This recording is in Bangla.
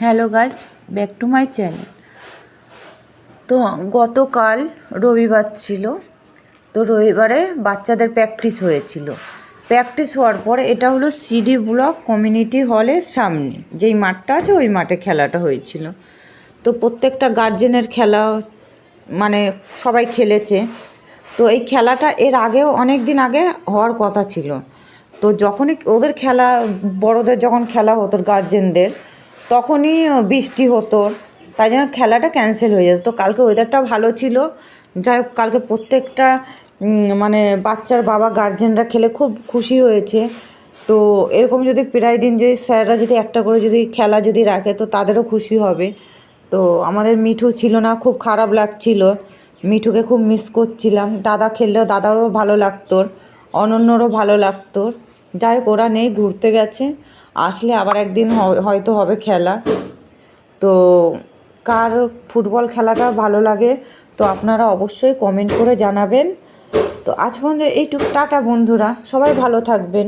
Hello guys, back to my channel. তো গতকাল রবিবার ছিল। তো রবিবারে বাচ্চাদের প্র্যাকটিস হয়েছিল। প্র্যাকটিস হওয়ার পরে এটা হলো সিডি ব্লক কমিউনিটি হলের সামনে যেই মাঠটা আছে ওই মাঠে খেলাটা হয়েছিল। তো প্রত্যেকটা গার্জেনের খেলা, মানে সবাই খেলেছে। তো এই খেলাটা এর আগেও অনেক দিন আগে হওয়ার কথা ছিল। তো যখনই ওদের খেলা, বড়দের যখন খেলা হতো গার্জেনদের, তখনই বৃষ্টি হতো, তাই জন্য খেলাটা ক্যান্সেল হয়ে যেত। তো কালকে ওয়েদারটা ভালো ছিল, যাই হোক কালকে প্রত্যেকটা মানে বাচ্চার বাবা গার্জেনরা খেলে খুব খুশি হয়েছে। তো এরকম যদি প্রায় দিন যদি স্যাররা যদি একটা করে যদি খেলা যদি রাখে তো তাদেরও খুশি হবে। তো আমাদের মিঠু ছিল না, খুব খারাপ লাগছিল, মিঠুকে খুব মিস করছিলাম। দাদা খেললেও দাদারও ভালো লাগতো, অনন্যরও ভালো লাগতো। যাই হোক ওরা নেই, ঘুরতে গেছে, আসলে আবার একদিন হয়তো হবে খেলা। তো কার ফুটবল খেলাটা ভালো লাগে তো আপনারা অবশ্যই কমেন্ট করে জানাবেন। তো আজ পর্যন্ত এইটুকু, টাটা বন্ধুরা, সবাই ভালো থাকবেন।